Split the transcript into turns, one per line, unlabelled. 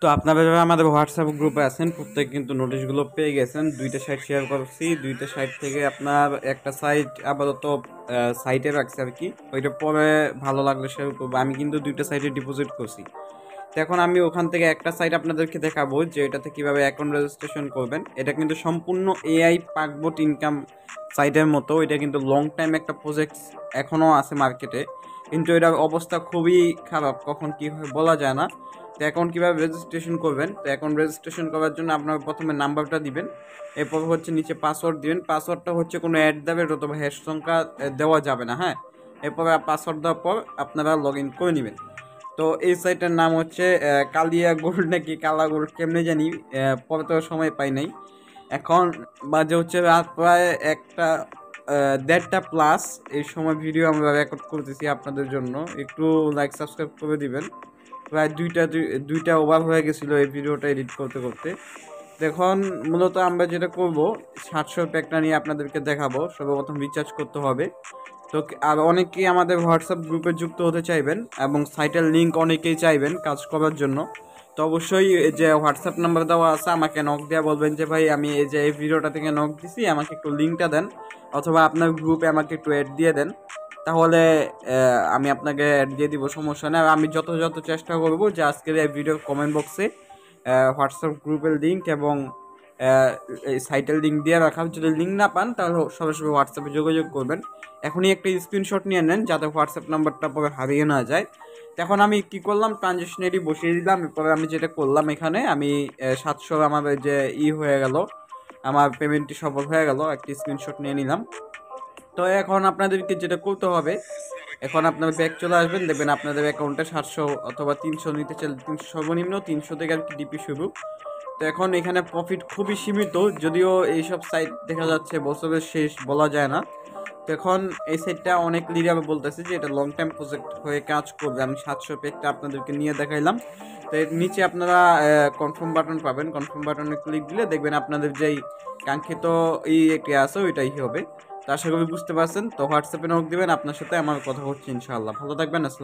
তো আপনারা যারা আমাদের হোয়াটসঅ্যাপ গ্রুপে আছেন প্রত্যেকে কিন্তু নোটিশগুলো পেয়ে গেছেন। দুইটা সাইট শেয়ার করছি, দুইটা সাইট থেকে আপনার একটা সাইট আপাতত সাইটে রাখছে আর কি, ওইটা পরে ভালো লাগলে শেয়ার করবো। আমি কিন্তু দুইটা সাইটে ডিপোজিট করছি। তো এখন আমি ওখান থেকে একটা সাইট আপনাদেরকে দেখাবো যে এটাতে কিভাবে অ্যাকাউন্ট রেজিস্ট্রেশন করবেন। এটা কিন্তু সম্পূর্ণ এআই পাকবোট ইনকাম সাইটের মতো। এটা কিন্তু লং টাইম একটা প্রজেক্ট এখনও আছে মার্কেটে, কিন্তু এটার অবস্থা খুবই খারাপ, কখন কী হয় বলা যায় না। তো অ্যাকাউন্ট কীভাবে রেজিস্ট্রেশন করবেন, তো অ্যাকাউন্ট রেজিস্ট্রেশন করার জন্য আপনার প্রথমে নাম্বারটা দিবেন, এরপর হচ্ছে নিচে পাসওয়ার্ড দিবেন। পাসওয়ার্ডটা হচ্ছে কোনো অ্যাড দেবে অথবা হ্যাশ সংখ্যা দেওয়া যাবে না, হ্যাঁ। এরপর পাসওয়ার্ড দেওয়ার পর আপনারা লগ ইন করে নেবেন। তো এই সাইটের নাম হচ্ছে কালিয়া গোল্ড নাকি কালা গোল্ড কেমনে জানি, পরে তো সময় পাই নাই। এখন বাজে হচ্ছে রাত প্রায় একটা 1:30টা প্লাস। এই সময় ভিডিও আমরা রেকর্ড করতেছি আপনাদের জন্য, একটু লাইক সাবস্ক্রাইব করে দিবেন। প্রায় দুইটা ওভার হয়ে গেছিলো এই ভিডিওটা এডিট করতে করতে। এখন মূলত আমরা যেটা করব, 700 প্যাকটা নিয়ে আপনাদেরকে দেখাবো। সর্বপ্রথম রিচার্জ করতে হবে। তো আর অনেকেই আমাদের হোয়াটসঅ্যাপ গ্রুপে যুক্ত হতে চাইবেন এবং সাইটের লিঙ্ক অনেকেই চাইবেন কাজ করার জন্য। তো অবশ্যই যে হোয়াটসঅ্যাপ নাম্বার দেওয়া আছে আমাকে নক দেওয়া বলবেন যে ভাই আমি এই যে এই ভিডিওটা থেকে নক দিছি, আমাকে একটু লিঙ্কটা দেন, অথবা আপনার গ্রুপে আমাকে একটু অ্যাড দিয়ে দেন। তাহলে আমি আপনাকে অ্যাড দিয়ে দিব, সমস্যা নেই। আর আমি যত চেষ্টা করব যে আজকের এই ভিডিওর কমেন্ট বক্সে হোয়াটসঅ্যাপ গ্রুপের লিঙ্ক এবং এই সাইটের লিঙ্ক দিয়ে রাখার। যদি লিঙ্ক না পান তাহলে সরাসরি হোয়াটসঅ্যাপে যোগাযোগ করবেন। এখনই একটা স্ক্রিনশট নিয়ে নেন যাতে হোয়াটসঅ্যাপ নাম্বারটা পরে হারিয়ে না যায়। এখন আমি কি করলাম, ট্রানজেকশন আইডি বসিয়ে দিলাম। এরপরে আমি যেটা করলাম, এখানে আমি 700 আমার যে হয়ে গেল, আমার পেমেন্টটি সফল হয়ে গেল, একটি স্ক্রিনশট নিয়ে নিলাম। তো এখন আপনাদেরকে যেটা করতে হবে, এখন আপনার ব্যাক চলে আসবেন, দেখবেন আপনাদের অ্যাকাউন্টে 700 অথবা 300 নিতে চাইলে 300, সর্বনিম্ন 300 থেকে আর কি ডিপি শুরু। তো এখন এখানে প্রফিট খুবই সীমিত, যদিও এইসব সাইট দেখা যাচ্ছে বছরের শেষ বলা যায় না। তো এখন এই সাইটটা অনেক লিডার বলতেছে যে এটা লং টাইম প্রজেক্ট হয়ে কাজ করবে। আমি 700 পেকটা আপনাদেরকে নিয়ে দেখাইলাম। তো এর নিচে আপনারা কনফার্ম বাটন পাবেন, কনফার্ম বাটনে ক্লিক দিলে দেখবেন আপনাদের যেই কাঙ্ক্ষিত একটি আছে ওইটাই হবে। তো আশা করি বুঝতে পারছেন। তো হোয়াটসঅ্যাপে নক দিবেন, আপনার সাথে আমার কথা হচ্ছে ইনশাআল্লাহ। ভালো থাকবেন, আসসালাম।